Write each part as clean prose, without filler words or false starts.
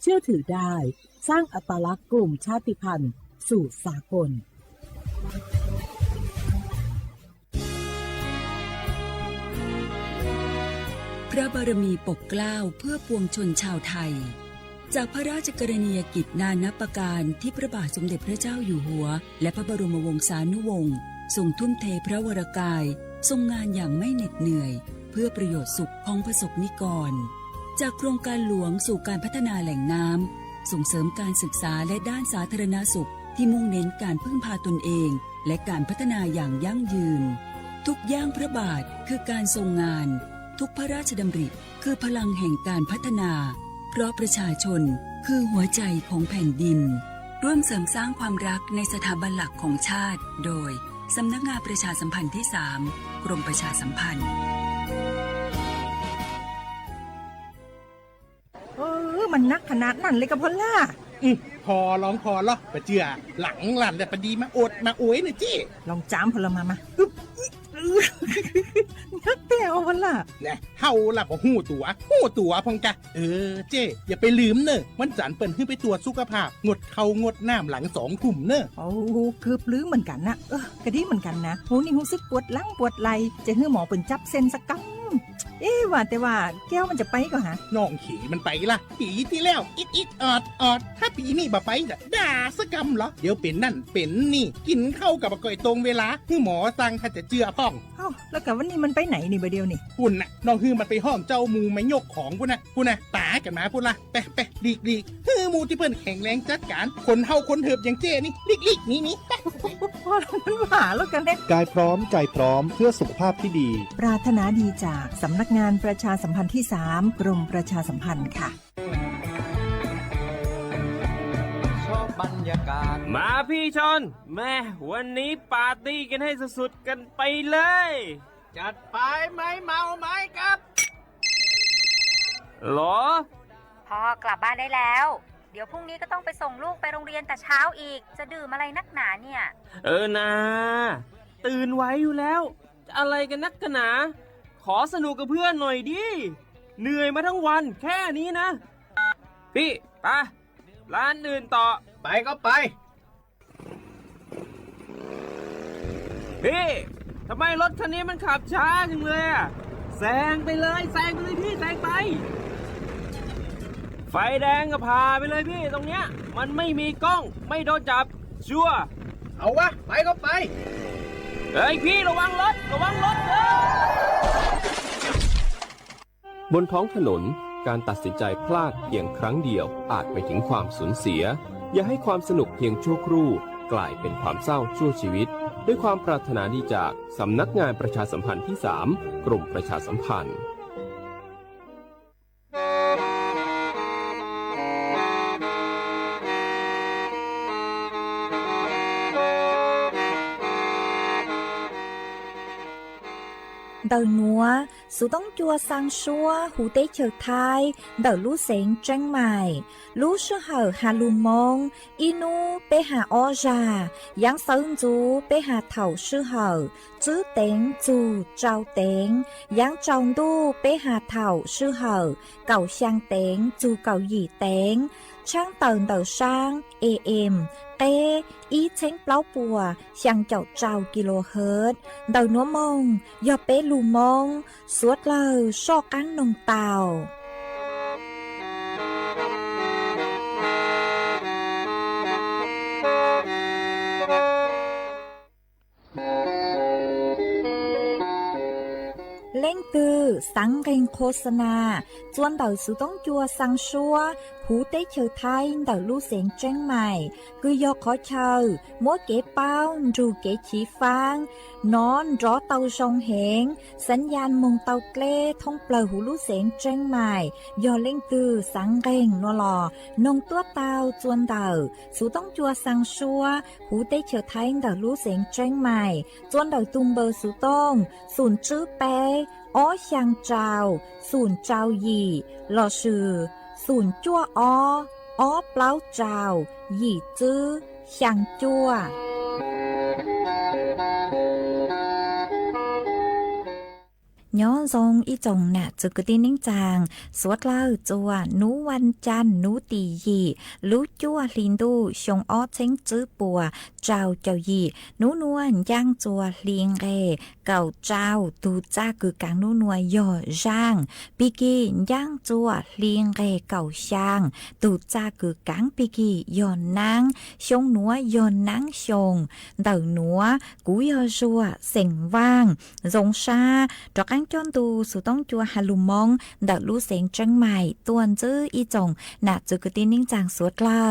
ชื่อถือได้สร้างอัตลักษณ์กลุ่มชาติพันธุ์สู่สากลพระบารมีปกเกล้าเพื่อปวงชนชาวไทยจากพระราชกรณียกิจนานับประการที่พระบาทสมเด็จพระเจ้าอยู่หัวและพระบรมวงศานุวงศ์ทรงทุ่มเทพระวรกายทรงงานอย่างไม่เหน็ดเหนื่อยเพื่อประโยชน์สุขของประสบนิกรจากโครงการหลวงสู่การพัฒนาแหล่งน้ำส่งเสริมการศึกษาและด้านสาธารณสุขที่มุ่งเน้นการพึ่งพาตนเองและการพัฒนาอย่างยั่งยืนทุกย่างพระบาทคือการทรงงานทุกพระราชดำริคือพลังแห่งการพัฒนาเพราะประชาชนคือหัวใจของแผ่นดินร่วมเสริมสร้างความรักในสถาบันหลักของชาติโดยสำนักงานประชาสัมพันธ์ที่ 3 กรมประชาสัมพันธ์มันนักขนาดนั้นเลยกับพ่อล่ะพอลองพอลอประเจือหลังหลันแต่ปดีมาอดมาโอยนะจี้ลองจ้ามพลมานักแต่เอาพ่อล่ะเนี่ยเฮาล่ะบ่หู้ตัวพองกะเจ้อย่าไปลืมเนอะวันจันทร์เปิ้นขึ้นไปตรวจสุขภาพงดเข้างดน้ำหลัง2 ทุ่มเนอะโอ้เกือบลืมเหมือนกันนะก็ดีเหมือนกันนะโหนี่รู้สึกปวดหลังปวดไหล่จะให้หมอเปิ้นจับเส้นสักกำว่าแต่ว่าแก้วมันจะไปก็ฮะน้องขี่มันไปล่ะปีที่แล้วอิดออดถ้าปีนี้บ่ไปจะด่าสักกำเหรอเดี๋ยวเป็นนั่นเป็นนี่กินเข้ากับก่อยตรงเวลาคือหมอสั่งถ้าจะเจือพ่องแล้วกับวันนี้มันไปไหนนี่บ่เดียวนี่ปุ่นน่ะน้องฮือมันไปห้องเจ้ามูไม่ยกของปุ่นน่ะตากันมาปุ่นล่ะไปดีฮือมูที่เพิ่นแข็งแรงจัดการคนเฮาคนเถิบอย่างเจ้นี่ลิกนี่พอมันหาแล้วกันเด้กายพร้อมใจพร้อมเพื่อสุขภาพที่ดีปรารถนาดีจากสำนักงานประชาสัมพันธ์ที่ 3 กรมประชาสัมพันธ์ค่ะบรรยากาศมาพี่ชนแม่วันนี้ปาร์ตี้กันให้สุดๆกันไปเลยจัดไปไหมเมาไหมครับหรอพ่อกลับบ้านได้แล้วเดี๋ยวพรุ่งนี้ก็ต้องไปส่งลูกไปโรงเรียนแต่เช้าอีกจะดื่มอะไรนักหนาเนี่ยนะตื่นไว้อยู่แล้วอะไรกันนักกันหนาขอสนุกกับเพื่อนหน่อยดิเหนื่อยมาทั้งวันแค่นี้นะพี่ไปร้านอื่นต่อไปก็ไปพี่ทำไมรถคันนี้มันขับช้าจังเลยแซงไปเลยพี่แซงไปไฟแดงก็พาไปเลยพี่ตรงเนี้ยมันไม่มีกล้องไม่โดนจับชัวร์เอาวะไปก็ไปเฮ้ยพี่ระวังรถบนท้องถนนการตัดสินใจพลาดเพียงครั้งเดียวอาจไปถึงความสูญเสียอย่าให้ความสนุกเพียงชั่วครู่กลายเป็นความเศร้าชั่วชีวิตด้วยความปรารถนาดีจากสำนักงานประชาสัมพันธ์ที่ 3 กรมประชาสัมพันธ์Đầu núa, số đông chua sang xua, hú tế chờ thai, đầu lũ xén tranh mài, lũ sư hở hà lù mông, inu bê hà o già, giáng sơn chú bê hà thảo sư hở, chứ tên chú trao tên, giáng trong đu bê hà thảo sư hở, cầu sang tên chú cầu dì tên, trang tờn đầu sang, em, tê, ý chánh pláu bùa, sang chậu trao kHz, đầu núa mông, do bê lù mông, suốt lờ so cán nông tàu. Lên từ sáng kênh khô sana, chuan đầu sự tống chua sang xua, hú tế chờ thay đầu lưu xén tranh mài, cứ do khó chờ, mỗi kế bao, rù kế chỉ phang, nón rõ tàu sông hẹn, sẵn gian mông tàu kê, thông bờ hú lưu xén tranh mài, do lên từ sáng kênh nó lò, nông tua tàu chuan đầu, sự tống chua sang xua, hú tế chờ thay đầu lưu xén tranh mài, chuan đầu tung bờ sự tông, sùn chữ bè, ó sang trào, sùn trào gì, lò sử, sùn chua ó pláu trào, gì chữ, sang chua. ย้อนทรงอีจงน่ะจึกกะตินิ่งจางสวดเล่าจัวหนูวันจันทร์หนูตียีรู้จั่วลินดูชงอ้อเช้งจื้อปัวเจ้าเจ้ายีหนูนวลย่างจัวลิงเรเก่าเจ้าตูจ้าคือกางหนูนวลย่อจ้างปีกี้ย่างจัวลิงเรเก่าช่างตูจ้าคือกางปีกี้ย่อนางชงหนัวย่อนางชงเต่าหนัวกูย่อจัวเสียงว่างรงชาดอกอังจอนตูสุต้องจัวฮาลุมองเต่าลู่เสียงจังใหม่ตวนจื้ออีจงน่ะจึกกะตินิ่งจางสวดเล่า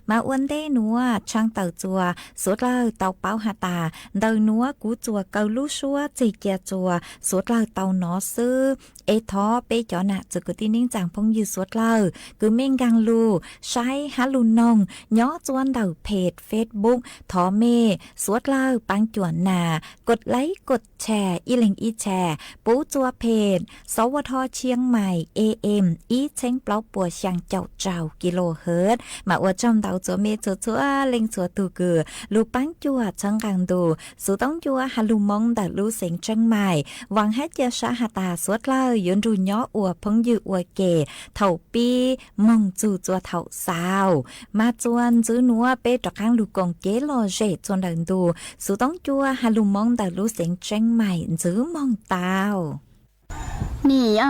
มาอ้วนได้หนัวช่างเต่าจัวสวดเล่าเต่าเป้าหาตาเต่าหนัวกูจัวเกาลู่ชัวจีเกียจัวสวดเล่าเต่าหนอซื้อเอท้อเปจอน่ะจึกกะตินิ่งจางพงยืสวดเล่าคือเม่งกังลูใช้ฮาลุนองย้อจวนเต่าเพจเฟซบุ๊กทอเมสวดเล่าปังจวนนากดไลค์กดแชร์อีเล็งอีแชร์ปูจัวเพจสวทเชียงใหม่ AM อีเช้งเปล่าปัวช่างเจ้ากิโลเฮิรตซ์มาอวดจอมเต่าจัวเมจัวเล็งจัวตูเกือลูปังจัวช่างกังดูสุต้องจัวฮาลุมองแต่ลูเสียงจังใหม่หวังให้เจ้าชาหาตาสวดเล่ายืนดูย้ออวพงยืออวเก๋เถ่าปีมองจูจัวเถ่าสาวมาจวนจื้อนัวเปตะข้างลูกงเก๋ลอเจจวนดังดูสุต้องจัวฮาลุมองแต่ลูเสียงจังใหม่จื้อมองตาว你爱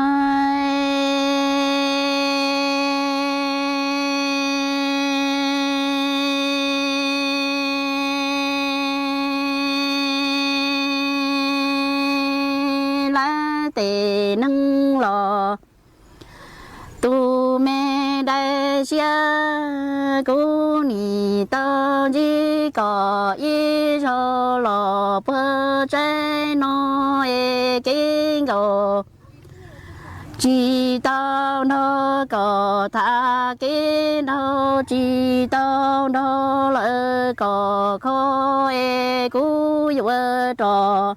来得能了，杜梅带下姑你到几个一手老婆在那一根个。知道那个他给那知道那个可以古有着，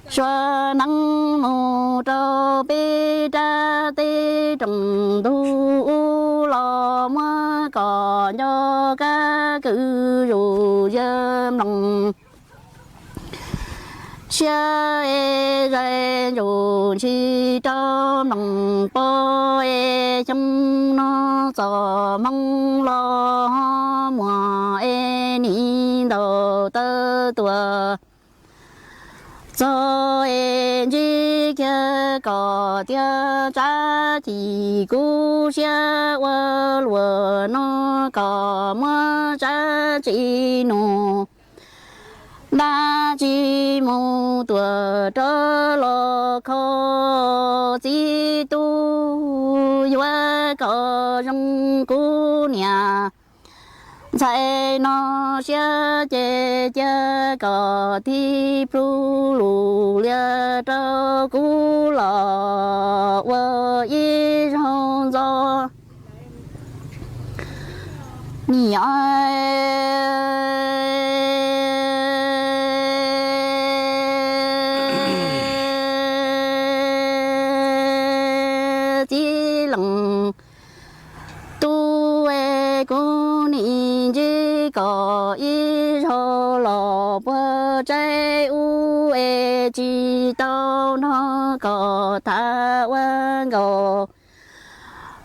说能木着被扎的中途了么个那个个如人能。下一人如去到能波一中那做梦了么一年都得多，做一几个调查的故乡我罗那个么查几诺。那吉木多着了口几度有个人姑娘，在那小姐姐个地铺路了照顾了我一生走，你爱。có ý cho lò bơ trái u e chi tao nó có tha quan gò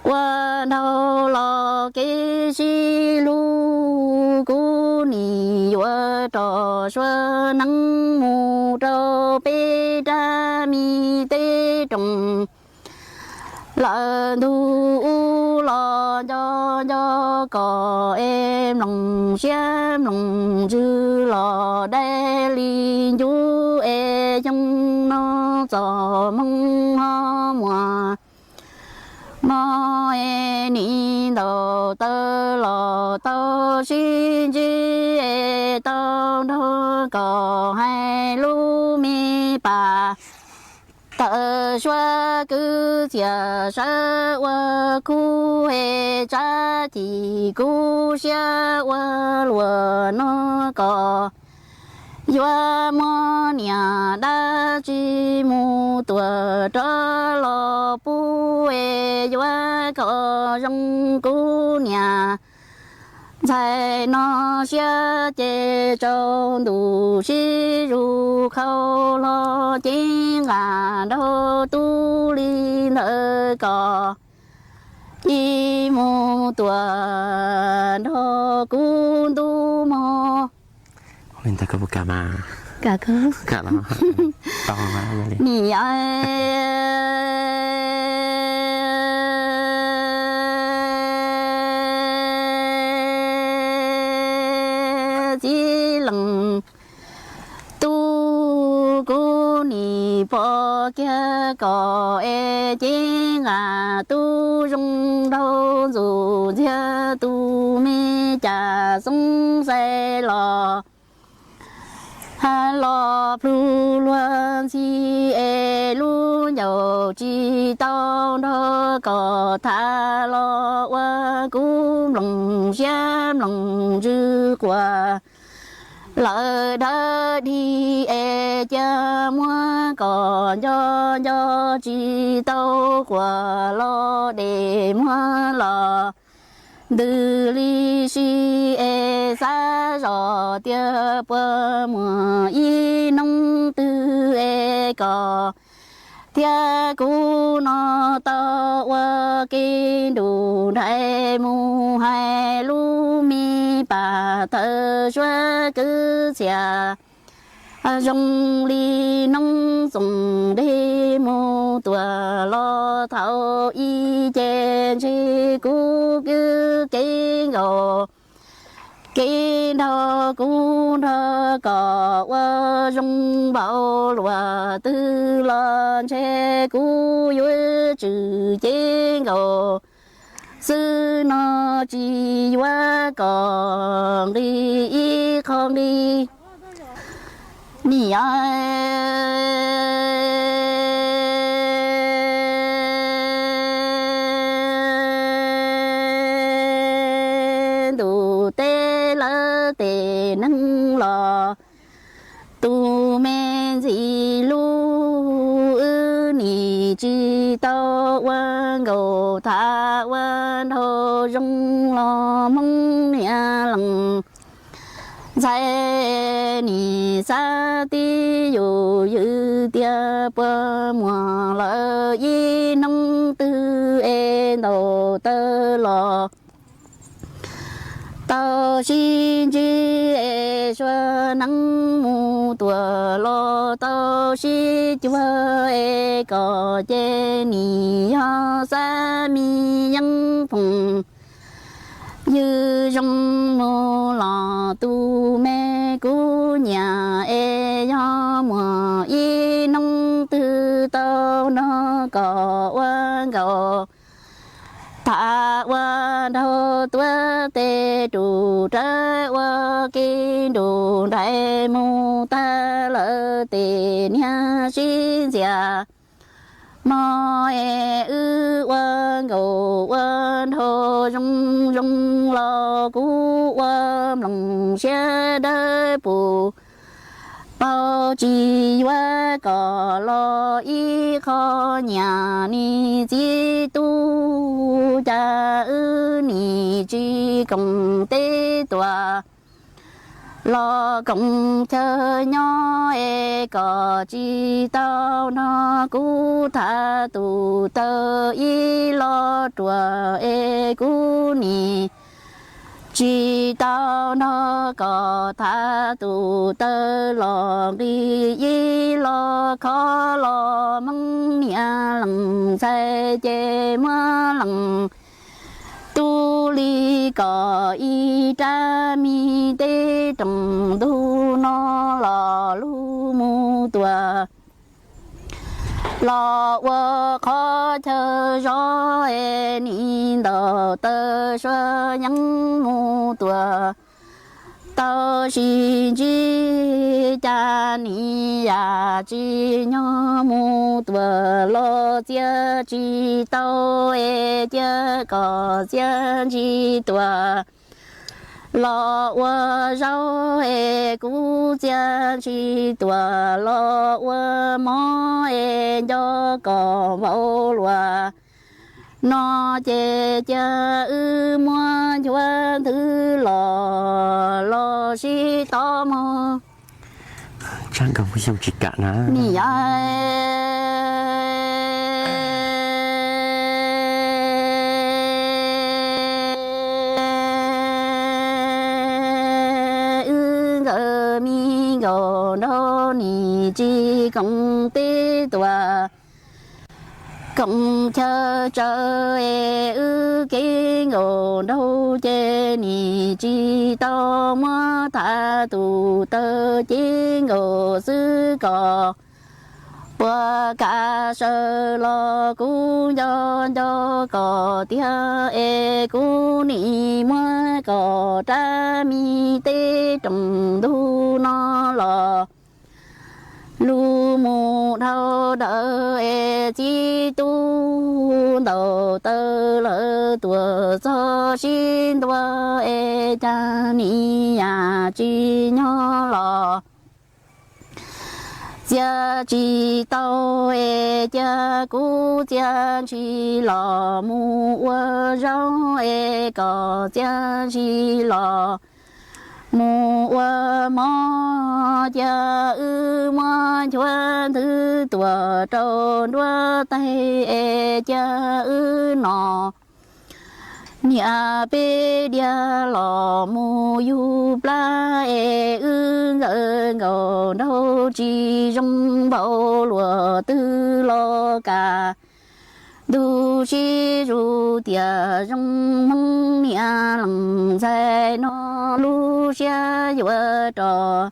quan đâu lò cái chi lu cu ni wa trò xua nắng mù trâu bê đa mi tê trồng lợn thu lò cho có em lòng xem lòng chữ lò đê li chú e trong nó gió mong ho mùa mò e ni đầu tơ lò tơ xin chi e tơ đâu có hai lu mi bà tờ xoa cứ chia sẻ qua khu hệ cha thì khu xa qua lúa nó có qua mò nhà đã chỉ mu tuổi trở lo bu hệ qua có rong khu nhà 在那些街中都是入口了，金安头独立那个。一木断头古都么？ Mình ta có một cả mà. Cả cơ. Cả lắm. To mà vậy. Nì ai chỉ lần tu cô nì bỏ kia có e chỉ ngà tu rung đâu dù chia tu mi cha sung say lo ha lo plu luan si e lu nhậu chi tao đó có tha lo qua cú lòng xem lòng dư qua lỡ đã đi e cha mua còn cho chi tao qua lo để mua lo từ ly si e sa rõ tia bờ mùa y nông tư e có tia cú nó to qua kinh đủ đại mu hai lu mi bà thơ xóa cứ xia rong ly nông dùng đi mu tua lo thâu y chen chi cú cứ kinh ngô kinh thơ cú thơ có qua rong bảo lúa tư lon che cú yuê chữ kinh ngô sư nó chỉ qua còn đi y không đi nì đủ tê lỡ tê nâng lò tu men gì lu ư nì chi tao quan gầu tha quan hồ rong lo mong nia lằng在你沙地有一点不么了，一弄得爱闹得了。到心机爱说能木多了，到西就爱搞见你要三米阳风。như rong mô lò tu mê cú nhà e yo mùa y nông tư tao nó có quan gầu thả quan đâu tua tê trụ trái qua kinh đủ đại mô ta lỡ tê nha xin già mò e ư quan gầu quan hồ rong rong lo cú quan lòng xe đơi bù bao chi qua cỏ lo y kho nhà ni chi tu cha ư ni chi công tế tòa lo công chờ nhỏ e có chi tao nó cú tha tu tơ y lo chùa e cú ni chi tao nó có tha tu tơ lo đi y lo khó lo mong nia lằng say chê mơ lằng tu li có y cha mi tê trầm tu nó lò lu mu tua lò vợ khó chờ gió e ni đờ tơ xơ nhắn mu tua tao xin chi cha ni ya chi nhỏ mu tua lo chia chi tao e chia có chia chi tua lo wa rau e cu chia chi tua lo wa mo e cho có bao lúa nó chê cha ư mua cho thứ lò 西多么，这个不用去干呢。你呀。chỉ công ty tòa công chờ trời ư cái ngô đâu chê ni chỉ tao mà tha tu tơ chỉ ngô sư cò qua cả sơ lo cú cho cò tia e cú ni mà cò tra mi tê trồng thu nó lò lu mù thâu đỡ e chi tu đầu tơ lỡ tua cho xin tua e cha ni ya chi nhỏ lò cha chi tao e cha cú cha chi lò mu rau e có cha chi lò mùa mò cha mò chuan thứ tua trâu đua tay e cha nọ nhà bê dia lò mù yu pla e ngờ ngờ đâu chỉ trong bao lúa tư lo cả du chi ru tia trong mong nia lăng dài nó lu xia vừa trò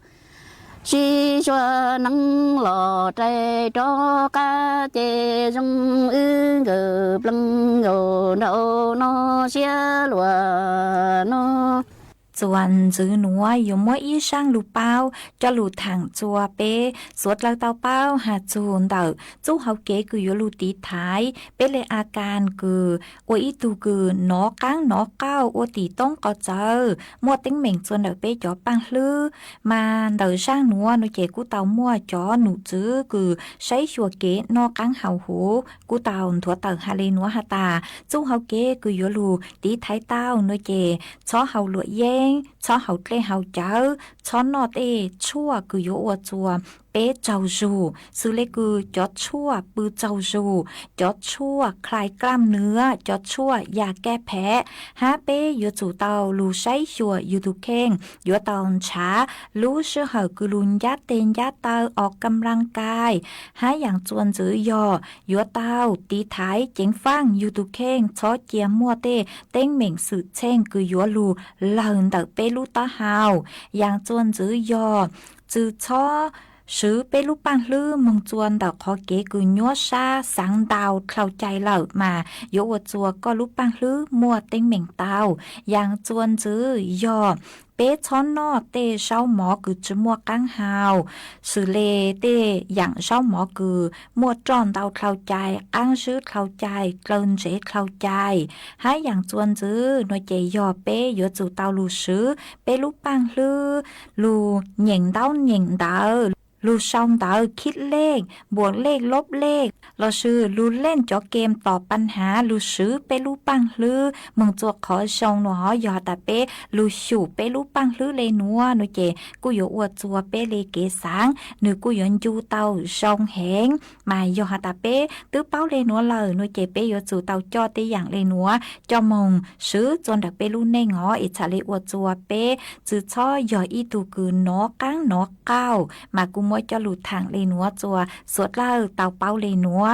chi cho nắng lò trái cho cá chê trong ngờ lăng ngờ đâu nó xia lúa nó chuẩn giữ núa yếu mỗi ý sang lù bao cho lù thẳng chùa bê suốt lao tao bao hạt chuồn đỡ chú học kế cứ yếu lù tí thái bê lệ a can cứ ô ý tu cứ nó cáng nó cao ô tí tông có chờ mua tính mình chuồn đỡ bê cho băng lư mà đỡ sang núa nó chế cú tàu mua cho nụ chứ cứ sấy chùa kế nó cáng hào hú cú tàu thua tàu hà lê núa hà tà chú học kế cứ yếu lù tí thái tao nó chế cho hào lụa yên cho hậu lê hậu cháu cho nó tê chua cứ yếu chua bé trâu rù sư lê cứ cho chua bư trâu rù cho chua khai clam nữa cho chua già kê phé há bé yếu chủ tàu lù sấy chùa yếu tu khen yếu tàu trả lú sư hở cứ lùn giá tên giá tàu ở cầm răng cai há dạng chuồn giữ dò yếu tàu tí thái chén phang yếu tu khen cho chia mua tê tên mình sự chen cứ yếu lù lần tàu bé lú ta hào dạng chuồn giữ dò chứ cho sứ bê lúc ban lư mong chuan đào khó kế cứ nhúa xa sáng đào khâu chạy lở mà yếu ở chùa có lúc ban lư mua tên mình tàu yang chuan chứ dò bé chón nó tê sau mỏ cứ chứ mua căng hào xử lê tê dạng sau mỏ cứ mua tròn đào khâu chạy ăn sứ khâu chạy cơn dễ khâu chạy hái dạng chuan chứ nó chạy dò bé yếu chủ tàu lù sứ bé lúc ban lù nhìn đau lưu xong tạoคิดเลขบวกเลขลบเลขเราซื้อlưuเล่นจอเกมตอบปัญหาlưuซื้อเปlưuปังลือมึงตัวขอชงหนอยอแต่เปlưuสู่เปlưuปังลือเลยนัวหนูเจกูอยู่อวดจัวเปเลยเกสังหนูกูอยู่จูเตาชงแหงมายอแต่เปตื้อเป้าเลยนัวเลยหนูเจเปอยู่จูเตาจอตีอย่างเลยนัวจอมงซื้อจนแต่เปlưuในงออิจฉาเลยอวดจัวเปจื้อช่อยออีตูกือนอกังนอเก้ามากูมวยcho lụt thẳng lên núa chùa suốt la tàu bao lên núa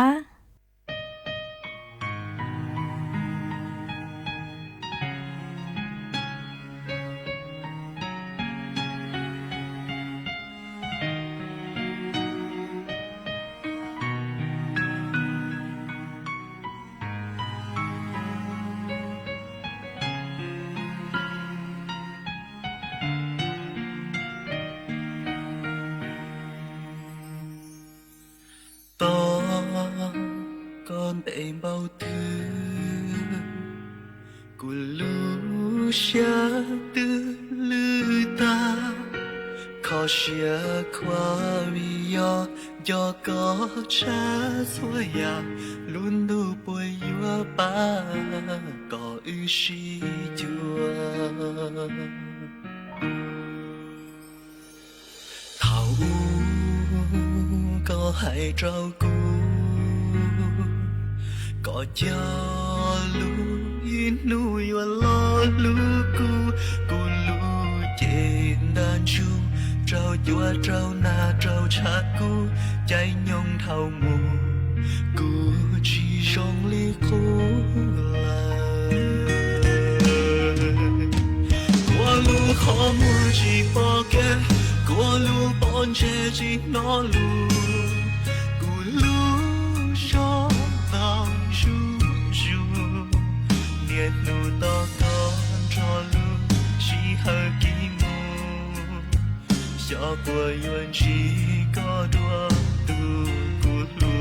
để bao thương của lũ xa tư lư ta khó xia qua vì do có cha xua ya luôn đủ bồi yêu ba có ư si chua hãy trao cu có cha lu in nuôi và lo lu cu lu trên đàn chu trao chúa trao na trao cha cu trái nhung thao mù cu chỉ trong ly khô qua lu khó mua chỉ bỏ kê qua lu bon che chỉ nó lu cu lu cho tao chu chu niệm nu to con cho lu chỉ hơi kỳ mù cho của yuan chỉ có đua tu cu lu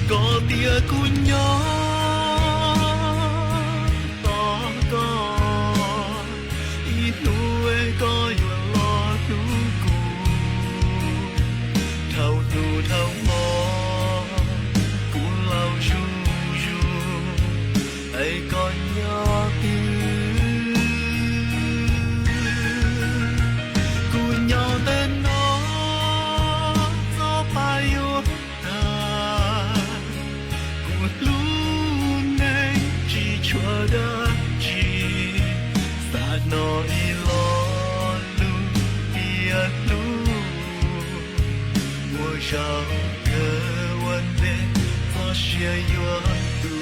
có tia cu nhỏ to con ít nuôi có yuan lo lu cu thâu tu thâu mò cu lao chu chu ấy con nhỏ tên nó gió bay yêu ta cuộc lúc này chỉ chúa đã chỉ xa nó đi lo lu bia lu mùa sao cơ vấn đề có sẽ yêu tu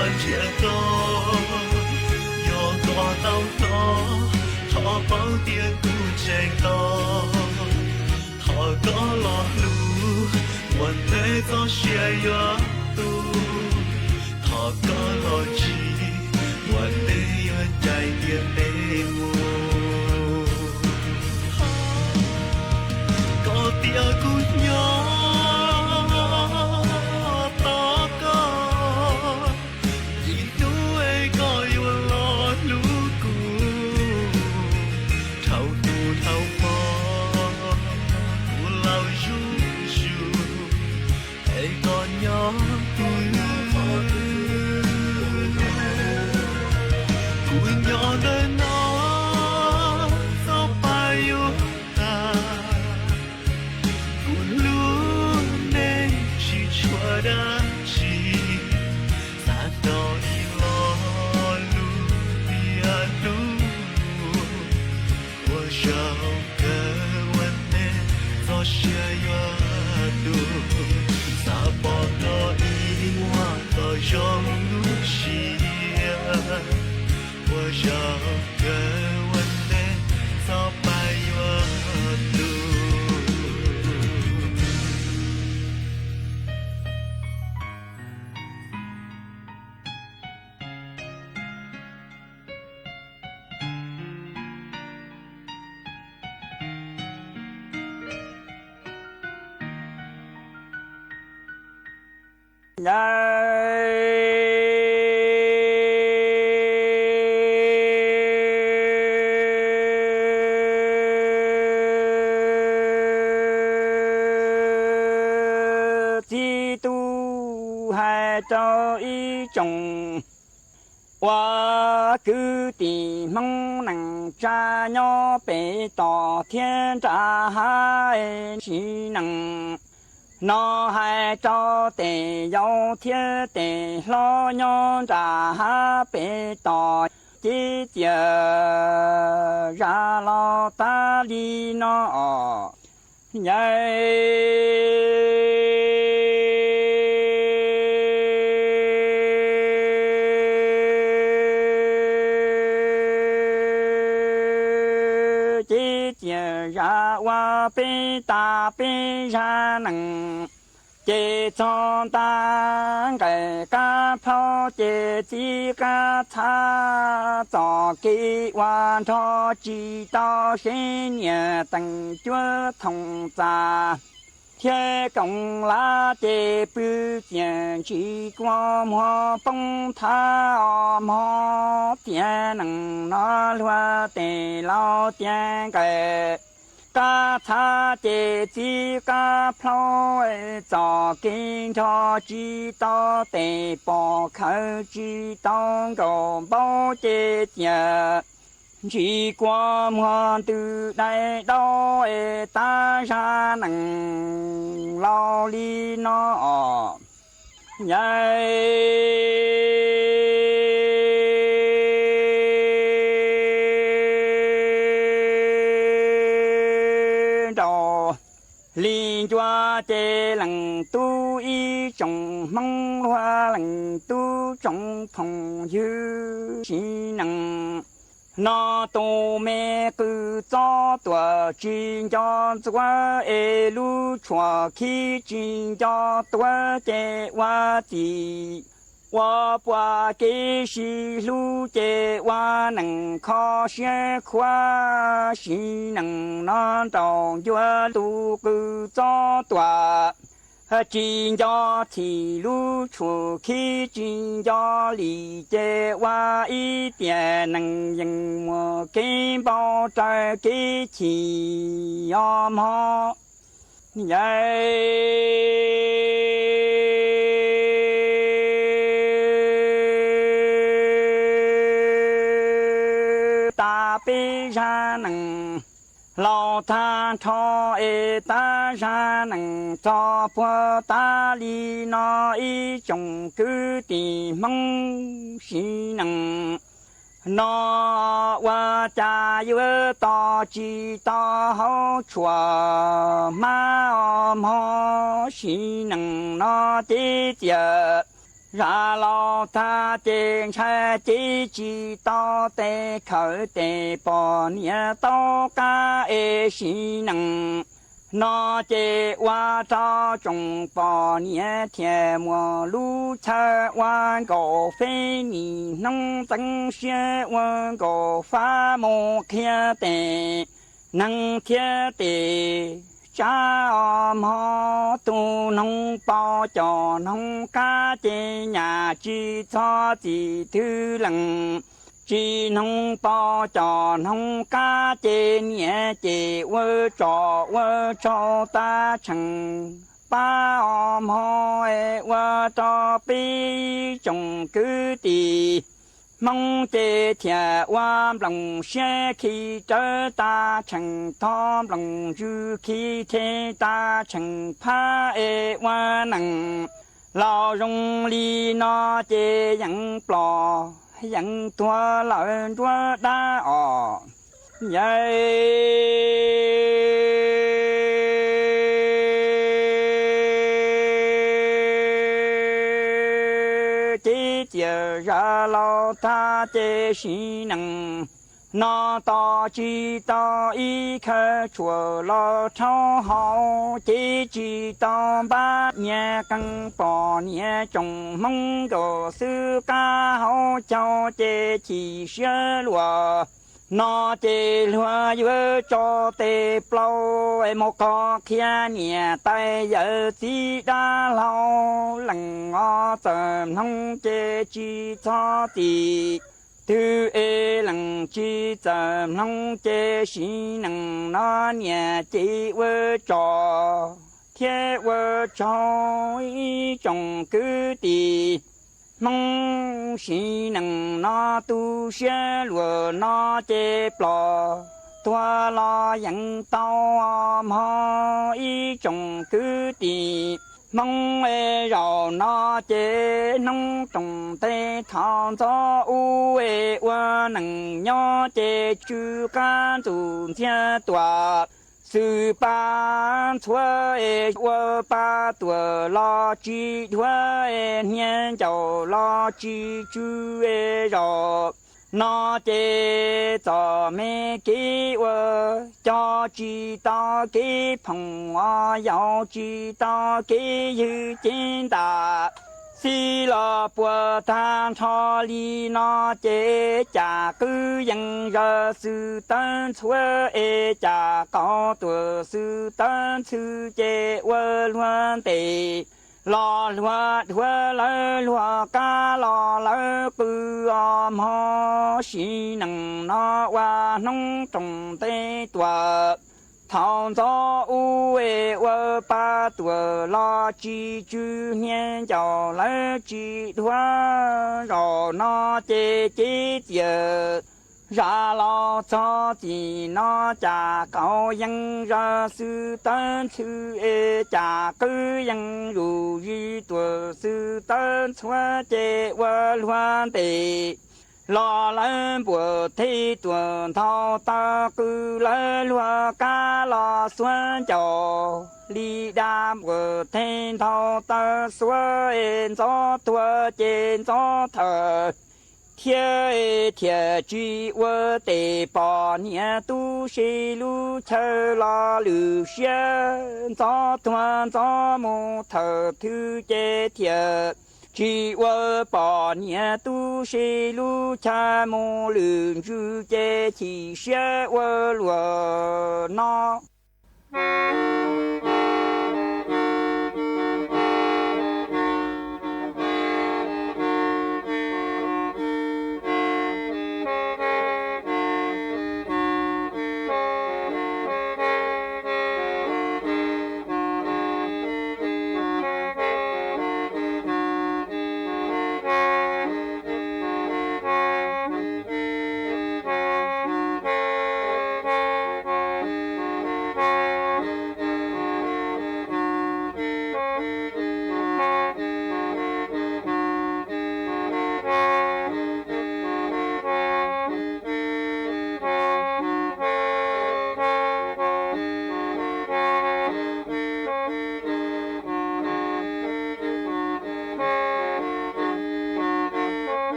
quan trẻ to do có tao to thọ bao tiền tu tranh to thọ có lo lu quan thế có xe gió tu thọ có lo chi quan thế yên chạy tiền đê mù có tia cút nhỏ Chi tu hai cho ý chồng hoa cứ tìm mong năng cha nhỏ bể tỏ thiên trả hai chỉ năng nó hai cho tề yêu thiên tề lo nhon trả hai bể tỏ chỉ chờ ra lo ta đi nó nhảy 姐呀我被大被呀能。这种当个个跑这几个他早给完成直到新年等着同在。天公拉的不见去光莫崩塌莫天能拿落的老天个。嘎他的几个跑早跟着知道的包口知道个包的家，去光我都来到大山能老里那林家的人都一种梦话，人都种朋友心能，那都没个早多金家做一路传去金家多的话题。我把给西路的我能靠些夸，西能让当月路个早多，金家铁路出去，金家里的我一点能让我跟包在给起呀嘛，北山能老探朝大山能找破大理那一种个的梦西能，那我家有大鸡大好处马毛西能那的家。让老大的菜的几道的口的把年到家西能，那的我找中把年天末路菜弯高飞你能增些弯高发毛看的能贴的。家毛都能包着能干的nhà chỉ cho chỉ thứ lần chỉ能包着能干的nhà chỉ我找大成把毛我找北中个的。梦的天晚龙先去这大城汤龙就去天大城怕我能老容里那的人多人多老人多大哦老大的心能，那大知道一颗出了超好的知道8年跟8年中梦个是刚好叫的起学落。那的路有找的不莫个看年代有几大老人啊，怎能的知道的？都人知怎能的心能那年的我找天我找一种个的。梦西能那都学罗那的不多拉人道嘛一种个的梦绕那的能懂得创造我能要的主干中间多。是把错我把多老几多年就老几就绕 nó chế cho mẹ kỹ vợ cho chỉ tao kỹ phong hoa yêu chỉ tao kỹ yêu chính ta xí lo bùa than cho li nó chế trả cứ dân ra sự tân chúa ê trả có tuổi sự tân sư chế vợ luôn tệ lo lúa thua lỡ lúa cá lỡ bự ho xí nằng nó qua nông trồng tây tua thảo gió u ê vợ ba tua lo chi chư hiên giàu lỡ chi thua rồi nó chê tiệt ra lo cho chỉ nó trả cao dân ra sư tân sư ê trả cứ dân rủ duy tuổi sư tân xóa chế vợ loan tệ lo lên bùa thi tuần thao ta cứ lên loa cá lo xuân trò li đam bùa thiên thao ta xóa ên gió tua trên gió thờ thiên thiên chỉ vợ tề bỏ nhà tu sĩ lu chờ la lưu xuyên gió thuần gió mù thờ thứ chế thiên chỉ vợ bỏ nhà tu sĩ lu chờ mù lưu chú chế chỉ xuyên vợ lúa nó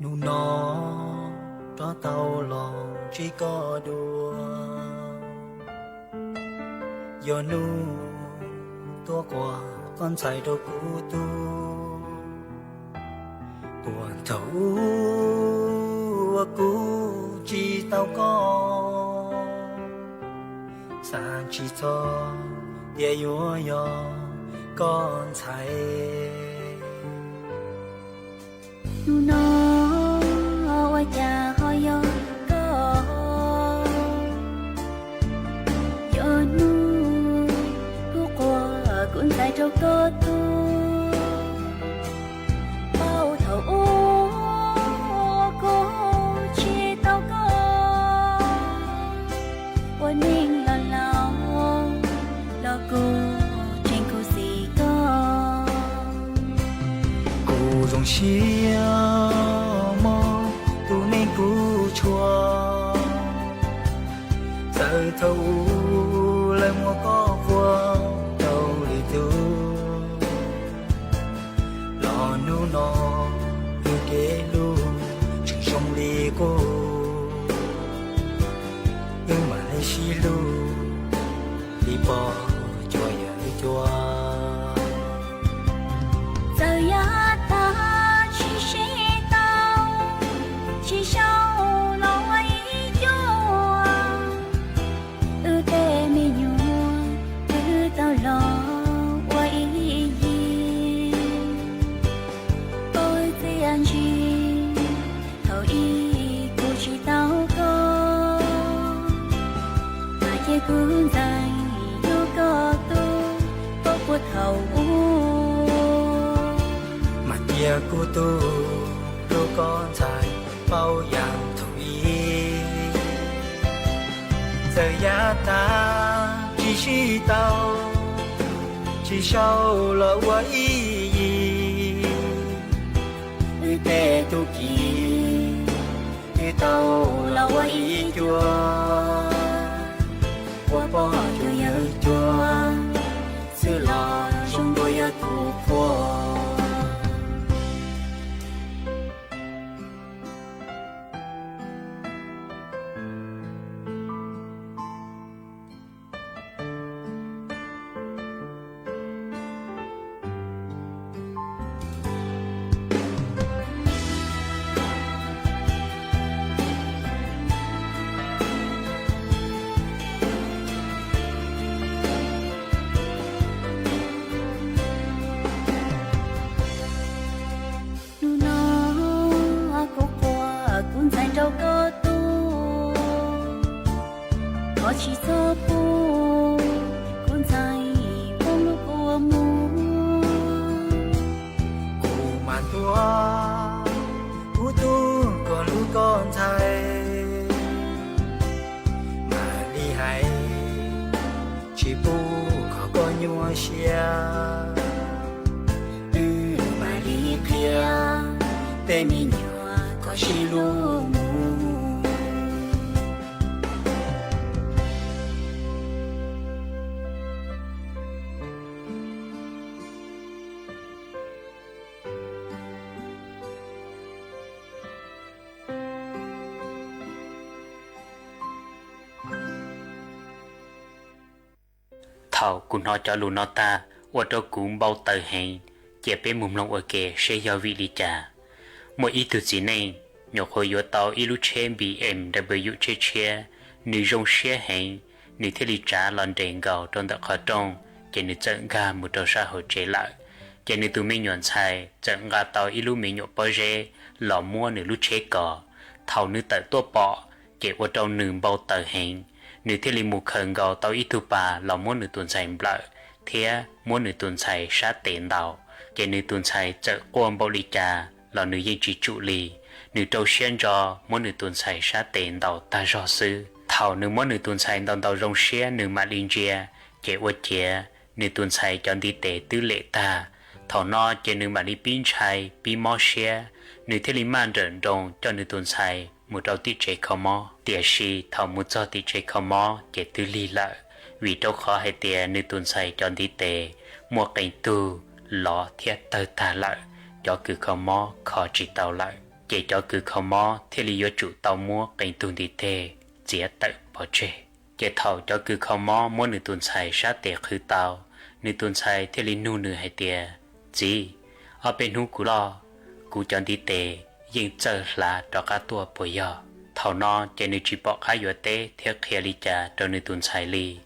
nụ nó có tàu lòng chỉ có đùa do nụ tua qua con chạy đâu cũ tu buồn thấu cũ chỉ tao có sang chỉ cho địa yếu yo con chạy nụ nó qua cha hỏi yo có yo nụ tua qua con chạy đâu có tu bao thầu cô chỉ tao cóวันนี้ละเราแล้วกูเจงกูสิก็กู总想么都能不错在头来我个过到里头老努诺路给路成兄弟过西路đi bỏ cho nhớ cho giờ ya ta chỉ sẽ tao chỉ sau lo ấy cho tê mi nhua tao lo ấy gì tôi thì anh chỉ thầu ý cô chỉ tao cuốn dài yêu có tu có cuộc hậu mà tia cô tu đâu con dài bao dạng thủy giờ giá ta chỉ tao chỉ sau là quấy tê tu kỳ tao là quấy chua qua bỏ cho nhớ chua sự lo trong đôi tu qua đâu có tu có chỉ cho bu con dài bông lúc của mu cụ mà tua cụ tu còn lúc con trai mà đi hay chỉ bu có con nhua xia mà đi kia tên mình nhua có chỉ luôn thảo cũng nói cho lù nó ta và cho cũng bao tờ hành chỉ bé mồm lòng ở kề sẽ do vị lý trả mỗi ý từ gì này nhọc hồi yếu tàu ilu chen BMW che che nữ rong xe hành nữ thế lý trả lần đèn gạo trong đặc khó trong chỉ nữ trận ga một trò xã hội chế lại chỉ nữ tụi mình nhuận xài trận ga tàu ilu mình nhọc bao rê lò mua nữ lúc chế cỏ thảo nữ tại tua bọ chỉ ở trong nữ bao tờ hành nữ thế lý một khẩn gạo tàu ít thu bà lò mua nữ tuần xài lại thế mua nữ tuần xài sát tiền đào chỉ nữ tuần xài chợ quan bao lý trà là nữ dân chỉ trụ lì nữ trâu xuyên cho mỗi nữ tuần xài sát tiền đầu ta rõ sư thảo nữ mỗi nữ tuần xài đầu đầu rong xuyên nữ mà linh chia chế vật chế nữ tuần xài chọn đi tệ tư lệ ta thảo nó chế nữ mà đi pin xài pin mò xuyên nữ thế lý man rợn rong cho nữ tuần xài một trâu tí chế khó mò tiệt sĩ thảo một cho tí chế khó mò chế tư lì lợi vì trâu khó hay tiệt nữ tuần xài chọn đi tệ một cảnh tu lọ thiết tơ ta lợi cho cứ khó mò khó chỉ tàu lại chỉ cho cứ không mò thế lý do chủ tàu mua cảnh tuần đi tê chỉ tự bỏ chê chỉ thầu cho cứ không mò mua nửa tuần xài sát tiệt khứ tàu nửa tuần xài thế lý nu nửa hay tiệt chỉ ở bên hú cú lo cú chọn đi tê nhưng chờ là cho cả tua bồi giờ thầu nó chỉ nửa chỉ bỏ khai vô tê theo kia lý trả cho nửa tuần xài lý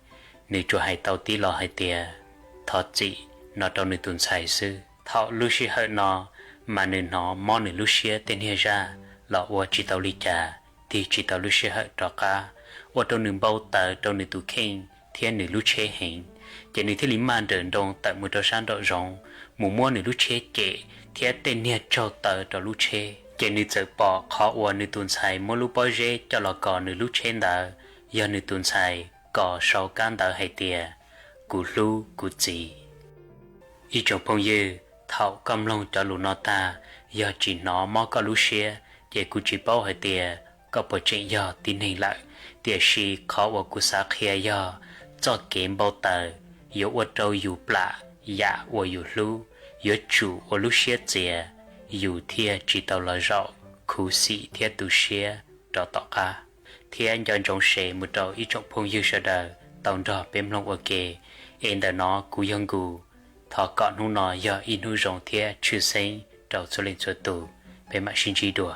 nửa chùa hay tàu tí lo hay tiệt thọ chỉ nó trong nửa tuần xài sư thọ lưu sĩ hơi nó mà nửa nó mò nửa lưu sĩ tên here ra là ua chỉ tàu lý trả thì chỉ tàu lưu sĩ hơi cho cả ua trong nửa bao tờ trong nửa tụ khen thiên nửa lưu chế hình chỉ nửa thế lý man đờn đông tại một trò sáng độ rộng mù mua nửa lưu chế kệ thiên tên here cho tờ cho lưu chế chỉ nửa giờ bỏ khó ua nửa tuần xài mua lưu bao dễ cho là cò nửa lưu chế đờ giờ nửa tuần xài cò sau can đờ hay tiề cú lưu cú chỉ ý trong phong dư thảo cầm lòng cho lũ nó ta giờ chỉ nó mò có lũ xe để cú chỉ bao hay tiề có bộ chuyện giờ tin hình lại tiề si khó và cú sa khía giờ cho kiếm bao tờ yếu ở trâu yếu bạ dạ và yếu lũ yếu chủ và lũ xe tiề yếu thiê chỉ tàu là rau cú sĩ thiê tu xe cho tỏ ca thiê anh chọn trong xe một trâu ý trong phong dư sợ đời tàu rõ bếm lòng ở kề em đã nó cú dân cú thọ cọn hú nó do in hú rộng thiê chư sinh trâu cho lên cho tù bếm mặt xin trí đùa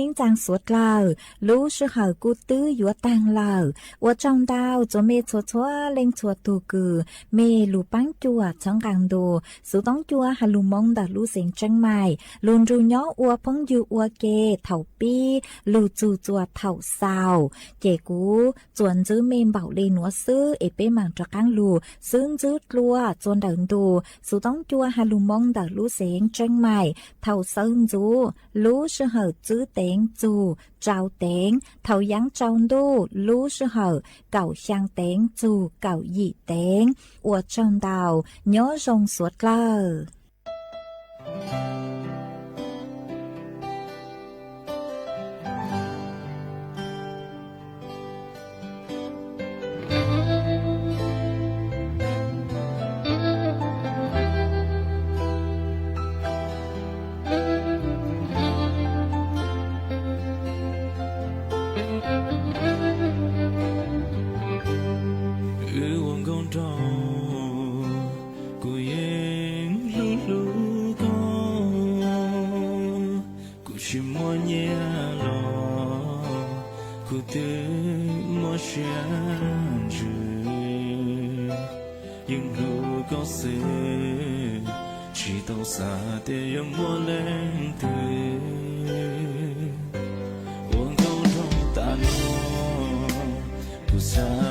经常说了，路是好古都有当了，我长到做没错错，令错多个，没路帮助长càng đồ，sự当助还路蒙的路线真卖，路住nhỏ我朋友我给头ปี路住做头少，结果转ซื้อเมมเบาเลยหนัวซื้อเอเป้มังจากกังลูซื้อซื้อกลัวจนเดินดูสุต้องจัวฮาลูมองดักลูเสียงจังใหม่เท่าซื้อจูลู是เหอจื้อเต็งจูเจ้าเต็งเท่ายังเจ้าดูลู是เหอเก่าช่างเต็งจูเก่าหยี่เต็งอวดจังดาวย้อรงสวดเลย我